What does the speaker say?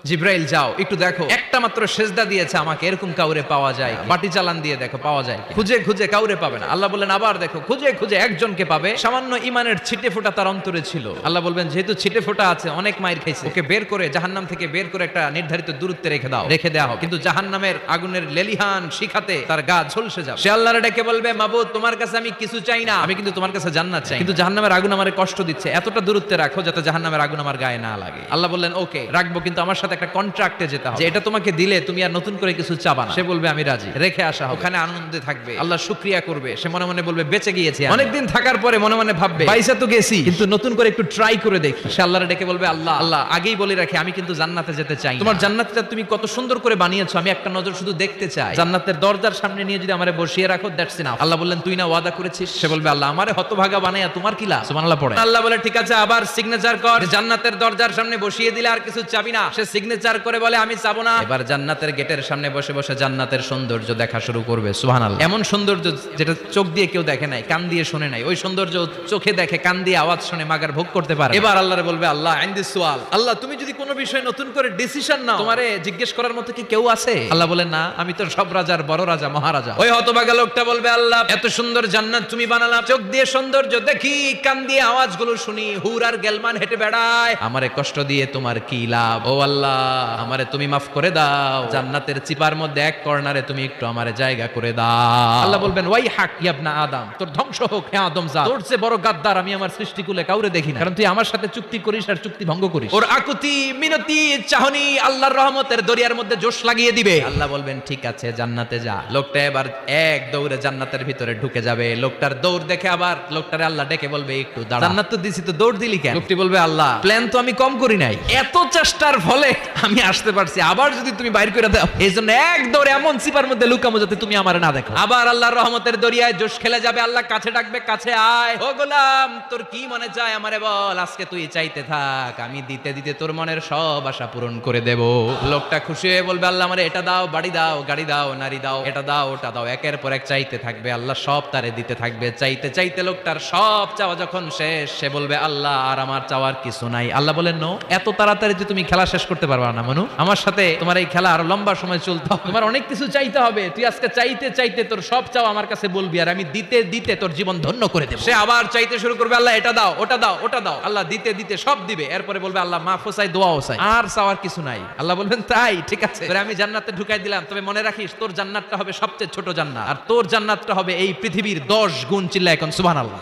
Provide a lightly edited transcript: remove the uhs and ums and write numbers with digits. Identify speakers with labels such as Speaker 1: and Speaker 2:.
Speaker 1: জিব্রাইল যাও একটু দেখো, একটা মাত্র সেজদা দিয়েছে আমাকে, এরকম কাউরে পাওয়া যায়? বাটি চালান দিয়ে দেখো পাওয়া যায়? খুঁজে খুঁজে কাউরে পাবে না। আল্লাহ বললেন আবার দেখো, খুঁজে খুঁজে একজনকে পাবে, সামান্য ইমানের ছিটে ফোঁটা তার অন্তরে ছিল। আল্লাহ বলবেন যেহেতু ছিটে ফোঁটা আছে, অনেক মায়ের খাইছে, ওকে বের করে জাহান্নাম থেকে বের করে একটা নির্ধারিত দূরত্বে রেখে দাও, রেখে দেওয়া হবে। কিন্তু জাহান্নামের আগুনের লেলিহান শিখাতে তার গা ঝলসে যাবে। সে আল্লাহর ডেকে বলবে, মাবুদ তোমার কাছে আমি কিছু চাই না, আমি কিন্তু তোমার কাছে জান্নাত চাই, কিন্তু জাহান্নামের আগুন আমারে কষ্ট দিচ্ছে, এতটা দূরত্বে রাখো যাতে জাহান্নামের আগুন আমার গায়ে না লাগে। আল্লাহ বললেন ওকে রাখবো, কিন্তু আমার সাথে একটা কন্ট্রাক্টে যেতে হবে, যে এটা তোমাকে দিলে তুমি আর নতুন করে কিছু চাবা না। সে বলবে আমি রাজি, রেখে আসা হবে। ওখানে আনন্দে থাকবে, আল্লাহ শুকরিয়া করবে। সে মনে মনে বলবে বেঁচে গিয়েছি। অনেকদিন থাকার পরে মনে মনে ভাববে পয়সা তো গেছি, কিন্তু নতুন করে একটু ট্রাই করে দেখি। সে আল্লাহর ডেকে বলবে, আল্লাহ আল্লাহ আগেই বলে রাখি আমি কিন্তু জান্নাতে যেতে চাই। তোমার জান্নাতটা তুমি কত সুন্দর করে বানিয়েছো, আমি একটা নজর শুধু দেখতে চাই। জান্নাতের দরজার সামনে নিয়ে যদি আমারে বসিয়ে রাখো, দ্যাটস ইনাফ। আল্লাহ বললেন তুই না ওয়াদা করেছিস? সে বলবে আল্লাহ আমারে হতভাগা বানায়া তোমার কি লাভ? সুবহানাল্লাহ পড়ে। আল্লাহ বলে ঠিক আছে, আবার সিগনেচার কর। জান্নাতের দরজার সামনে বসিয়ে দিলে আর কিছু চাবি না। সে সিগনেচার করে বলে আমি চাবো না। এবার জান্নাতের গেটের সামনে বসে বসে জান্নাতের সৌন্দর্য দেখা শুরু করবে। সুবহানাল্লাহ। এমন সৌন্দর্য যেটা চোখ দিয়ে কেউ দেখে নাই, কান দিয়ে শুনে নাই, ওই সৌন্দর্য চোখে দেখে, কান দিয়ে আওয়াজ শুনে মাগার ভোগ করতে পারে। এবার আল্লাহরে বলবে আল্লাহ আইন্দি সুয়াল, আল্লাহ তুমি যদি কোনো বিষয়ে নতুন করে ডিসিশন নাও, তোমারে জিজ্ঞেস করার মতো কি কেউ আছে? আল্লাহ বলেন না, আমি তো সব রাজার বড় রাজা, মহারাজা। ওই হতভাগা লোকটা বলবে আল্লাহ এত সুন্দর জান্নাত তুমি বানালাম, চোখ দিয়ে সৌন্দর্য দেখি, কান দিয়ে আওয়াজগুলো শুনি, হুর আর গেলমান হেঁটে বেড়ায়, আমারে কষ্ট দিয়ে তোমার কি লাভ? ও আল্লাহ আমারে তুমি মাফ করে দাও, জান্নাতের চিপার মধ্যে এক কর্নারে তুমি একটু আমারে জায়গা করে দাও। আল্লাহ বলবেন ওয়াই হাক ইবনা আদম, তোর ধ্বংস হোক হে আদম জাত, তোর চেয়ে বড় গাদ্দার আমি আমার সৃষ্টিকুলে কাউরে দেখি না, কারণ তুই আমার সাথে চুক্তি করিস আর চুক্তি ভঙ্গ করিস। ওর আকুতি মিনতি চাহনি আল্লাহর রহমতের দরিয়ার মধ্যে জোশ লাগিয়ে দিবে। আল্লাহ বলবেন ঠিক আছে জান্নাতে যা। লোকটা এবার এক দৌড়ে জান্নাতের ভিতরে ঢুকে যাবে। লোকটার দৌড় দেখে আবার লোকটারে আল্লাহ ডেকে বলবে একটু দাঁড়া, জান্নাত তো দিছি, তো দৌড় দিলি কেন? লোকটি বলবে আল্লাহ প্ল্যান তো আমি কম করি নাই, এত চেষ্টার ফলে আমি আসতে পারছি, আবার যদি তুমি বাইর করে দাও, এই জন্য এক দৌড়ে এমন চিপার মধ্যে লুকামো যাতে তুমি আমার না দেখো। আবার আল্লাহর রহমতের দরিয়ায় জোশ খেলে যাবে। আল্লাহ কাছে ডাকবে, কাছে আয়, ও গোলাম তোর কি মনে চায় আমারে বল, আজকে তুই চাইতে থাক, আমি দিতে দিতে তোর মনের সব আশা পূরণ করে দেব। লোকটা খুশি হয়ে বলবে আল্লাহ আমারে এটা দাও, বাড়ি দাও, গাড়ি দাও, নারী দাও, এটা দাও, ওটা দাও, একের পর এক চাইতে থাকবে। আল্লাহ সব তারে দিতে থাকবে। চাইতে চাইতে লোকটার সব চাওয়া যখন শেষ, সে বলবে আল্লাহ আর আমার চাওয়ার কিছু নাই। আল্লাহ বলেন নো, এত তাড়াতাড়ি যে তুমি খেলা শেষ করতে পারবা না মানু, আমার সাথে তোমার এই খেলা আরো লম্বা সময় চলতে হবে, তোমার অনেক কিছু চাইতে হবে। তুই আজকে চাইতে চাইতে তোর সব চাও আমার কাছে বলবি, আর আমি দিতে দিতে তোর জীবন ধন্য করে দেব। সে আবার চাইতে শুরু করবে, আল্লাহ এটা দাও, ওটা দাও, ওটা দাও। আল্লাহ দিতে দিতে সব দিবে। এরপরে বলবে আল্লাহ মাফও চাই, দোয়াও চাই, আর চাওয়ার কিছু নাই। আল্লাহ বলবেন তাই ঠিক আছে, তোরে আমি জান্নাতে ঢুকাই দিলাম, তবে মনে রাখিস তোর জান্নাতটা হবে সবচেয়ে ছোট জান্নাত, আর তোর জান্নাতটা হবে এই পৃথিবীর 10 গুণ। চিল্লায় এখন সুবহানাল্লাহ।